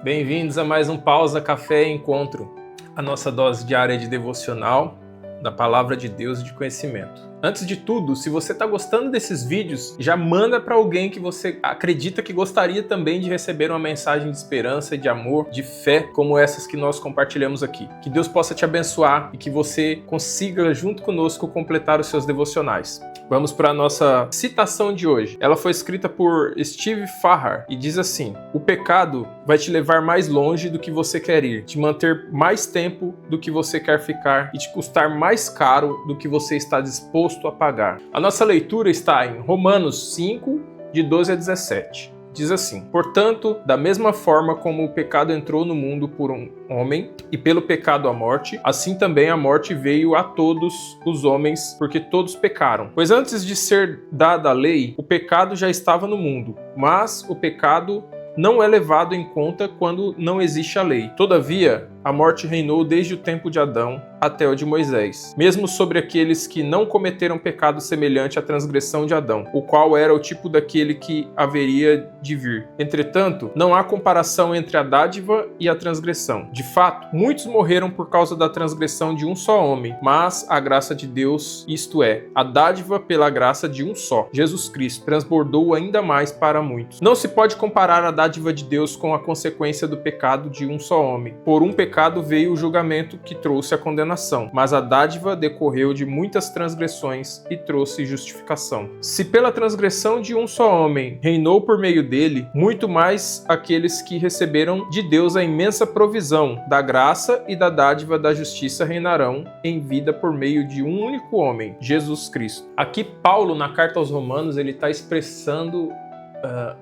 Bem-vindos a mais um Pausa Café Encontro, a nossa dose diária de devocional da Palavra de Deus e de conhecimento. Antes de tudo, se você está gostando desses vídeos, já manda para alguém que você acredita que gostaria também de receber uma mensagem de esperança, de amor, de fé, como essas que nós compartilhamos aqui. Que Deus possa te abençoar e que você consiga, junto conosco, completar os seus devocionais. Vamos para a nossa citação de hoje. Ela foi escrita por Steve Farrar e diz assim: o pecado vai te levar mais longe do que você quer ir, te manter mais tempo do que você quer ficar e te custar mais caro do que você está disposto a pagar. A nossa leitura está em Romanos 5, de 12 a 17. Diz assim: portanto, da mesma forma como o pecado entrou no mundo por um homem, e pelo pecado a morte, assim também a morte veio a todos os homens, porque todos pecaram. Pois antes de ser dada a lei, o pecado já estava no mundo, mas o pecado não é levado em conta quando não existe a lei. Todavia, a morte reinou desde o tempo de Adão até o de Moisés, mesmo sobre aqueles que não cometeram pecado semelhante à transgressão de Adão, o qual era o tipo daquele que haveria de vir. Entretanto, não há comparação entre a dádiva e a transgressão. De fato, muitos morreram por causa da transgressão de um só homem, mas a graça de Deus, isto é, a dádiva pela graça de um só, Jesus Cristo, transbordou ainda mais para muitos. Não se pode comparar a dádiva de Deus com a consequência do pecado de um só homem. Por um pecado veio o julgamento que trouxe a condenação, mas a dádiva decorreu de muitas transgressões e trouxe justificação. Se pela transgressão de um só homem reinou por meio dele, muito mais aqueles que receberam de Deus a imensa provisão da graça e da dádiva da justiça reinarão em vida por meio de um único homem, Jesus Cristo. Aqui Paulo, na carta aos Romanos, ele está expressando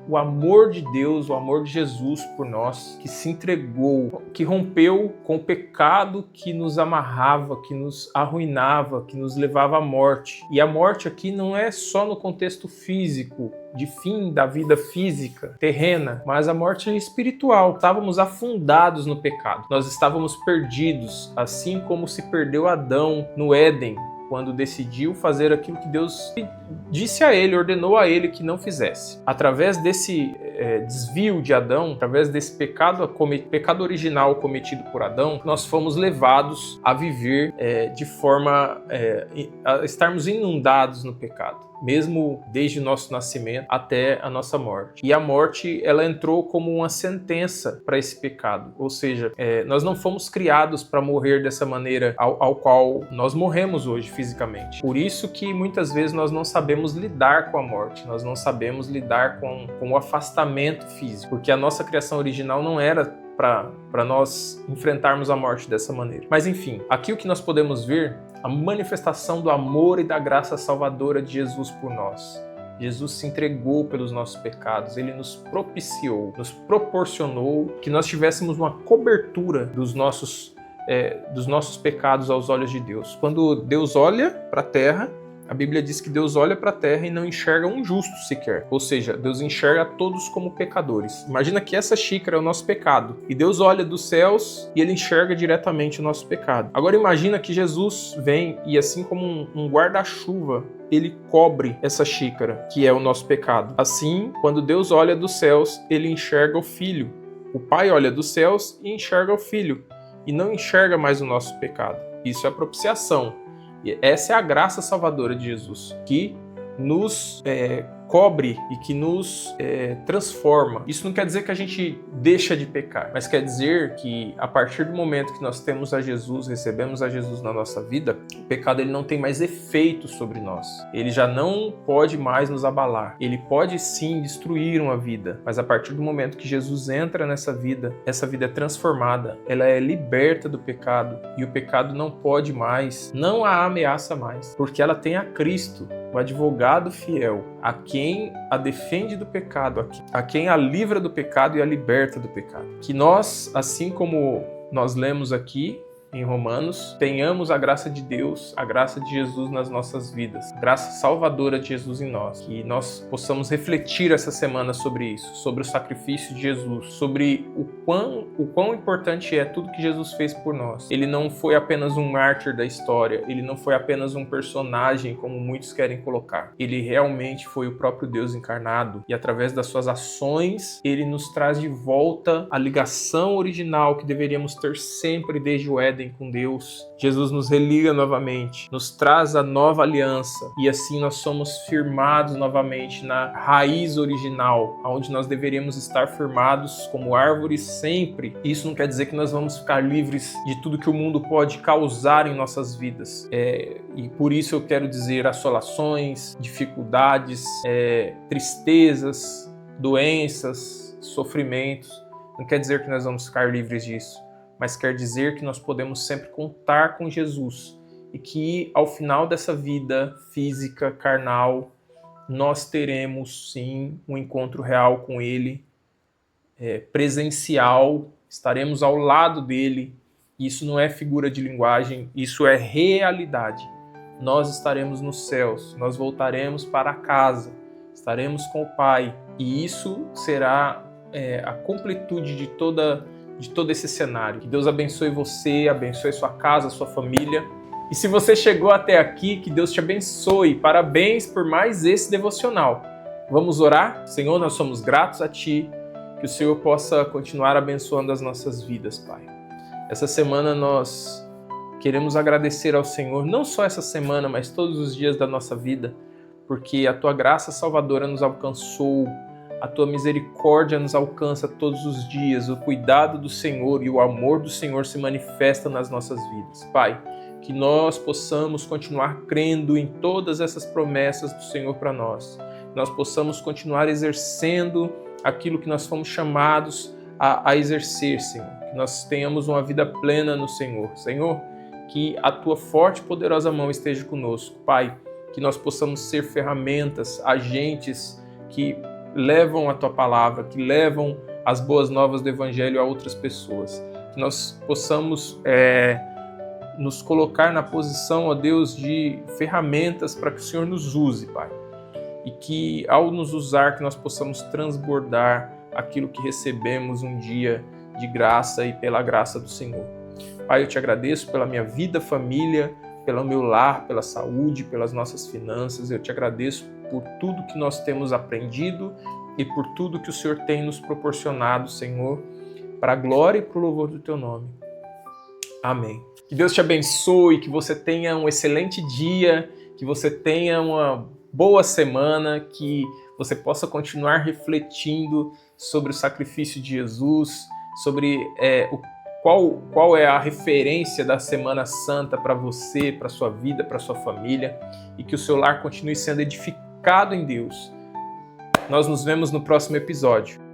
o amor de Deus, o amor de Jesus por nós, que se entregou, que rompeu com o pecado que nos amarrava, que nos arruinava, que nos levava à morte. E a morte aqui não é só no contexto físico, de fim da vida física, terrena, mas a morte espiritual. Estávamos afundados no pecado, nós estávamos perdidos, assim como se perdeu Adão no Éden, quando decidiu fazer aquilo que Deus disse a ele, ordenou a ele que não fizesse. Através desse desvio de Adão, através desse pecado original cometido por Adão, nós fomos levados a viver de forma a estarmos inundados no pecado, mesmo desde o nosso nascimento até a nossa morte. E a morte, ela entrou como uma sentença para esse pecado, ou seja, nós não fomos criados para morrer dessa maneira ao qual nós morremos hoje fisicamente. Por isso que muitas vezes nós não sabemos lidar com a morte, nós não sabemos lidar com o afastamento físico, porque a nossa criação original não era para nós enfrentarmos a morte dessa maneira. Mas enfim, aqui o que nós podemos ver, a manifestação do amor e da graça salvadora de Jesus por nós. Jesus se entregou pelos nossos pecados, Ele nos propiciou, nos proporcionou que nós tivéssemos uma cobertura dos nossos pecados aos olhos de Deus. Quando Deus olha para a terra, a Bíblia diz que Deus olha para a terra e não enxerga um justo sequer. Ou seja, Deus enxerga todos como pecadores. Imagina que essa xícara é o nosso pecado. E Deus olha dos céus e Ele enxerga diretamente o nosso pecado. Agora imagina que Jesus vem e, assim como um guarda-chuva, Ele cobre essa xícara, que é o nosso pecado. Assim, quando Deus olha dos céus, Ele enxerga o Filho. O Pai olha dos céus e enxerga o Filho. E não enxerga mais o nosso pecado. Isso é a propiciação. E essa é a graça salvadora de Jesus, que nos cobre e que nos transforma. Isso não quer dizer que a gente deixa de pecar, mas quer dizer que a partir do momento que nós temos a Jesus, recebemos a Jesus na nossa vida, o pecado ele não tem mais efeito sobre nós. Ele já não pode mais nos abalar. Ele pode sim destruir uma vida, mas a partir do momento que Jesus entra nessa vida, essa vida é transformada, ela é liberta do pecado e o pecado não pode mais, não a ameaça mais, porque ela tem a Cristo, o advogado fiel, a quem a defende do pecado, a quem a livra do pecado e a liberta do pecado. Que nós, assim como nós lemos aqui em Romanos, tenhamos a graça de Deus, a graça de Jesus nas nossas vidas, a graça salvadora de Jesus em nós. Que nós possamos refletir essa semana sobre isso, sobre o sacrifício de Jesus, sobre o quão importante é tudo que Jesus fez por nós. Ele não foi apenas um mártir da história, ele não foi apenas um personagem como muitos querem colocar. Ele realmente foi o próprio Deus encarnado e através das suas ações, ele nos traz de volta a ligação original que deveríamos ter sempre desde o Éden com Deus. Jesus nos religa novamente, nos traz a nova aliança e assim nós somos firmados novamente na raiz original, onde nós deveríamos estar firmados como árvores sempre. Isso não quer dizer que nós vamos ficar livres de tudo que o mundo pode causar em nossas vidas. E por isso eu quero dizer assolações, dificuldades, tristezas, doenças, sofrimentos. Não quer dizer que nós vamos ficar livres disso, mas quer dizer que nós podemos sempre contar com Jesus e que ao final dessa vida física, carnal, nós teremos sim um encontro real com Ele, presencial, estaremos ao lado dele. Isso não é figura de linguagem, isso é realidade. Nós estaremos nos céus, nós voltaremos para casa, estaremos com o Pai e isso será a completude de todo esse cenário. Que Deus abençoe você, abençoe sua casa, sua família. E se você chegou até aqui, que Deus te abençoe. Parabéns por mais esse devocional. Vamos orar? Senhor, nós somos gratos a Ti. Que o Senhor possa continuar abençoando as nossas vidas, Pai. Essa semana nós queremos agradecer ao Senhor, não só essa semana, mas todos os dias da nossa vida, porque a Tua graça salvadora nos alcançou, a Tua misericórdia nos alcança todos os dias, o cuidado do Senhor e o amor do Senhor se manifesta nas nossas vidas. Pai, que nós possamos continuar crendo em todas essas promessas do Senhor para nós, que nós possamos continuar exercendo aquilo que nós fomos chamados a exercer, Senhor. Que nós tenhamos uma vida plena no Senhor. Senhor, que a Tua forte e poderosa mão esteja conosco. Pai, que nós possamos ser ferramentas, agentes que levam a Tua palavra, que levam as boas novas do Evangelho a outras pessoas. Que nós possamos nos colocar na posição, ó Deus, de ferramentas para que o Senhor nos use, Pai. E que ao nos usar, que nós possamos transbordar aquilo que recebemos um dia de graça e pela graça do Senhor. Pai, eu te agradeço pela minha vida, família, pelo meu lar, pela saúde, pelas nossas finanças. Eu te agradeço por tudo que nós temos aprendido e por tudo que o Senhor tem nos proporcionado, Senhor, para a glória e para o louvor do Teu nome. Amém. Que Deus te abençoe, que você tenha um excelente dia, que você tenha uma boa semana, que você possa continuar refletindo sobre o sacrifício de Jesus, sobre qual é a referência da Semana Santa para você, para sua vida, para sua família, e que o seu lar continue sendo edificado em Deus. Nós nos vemos no próximo episódio.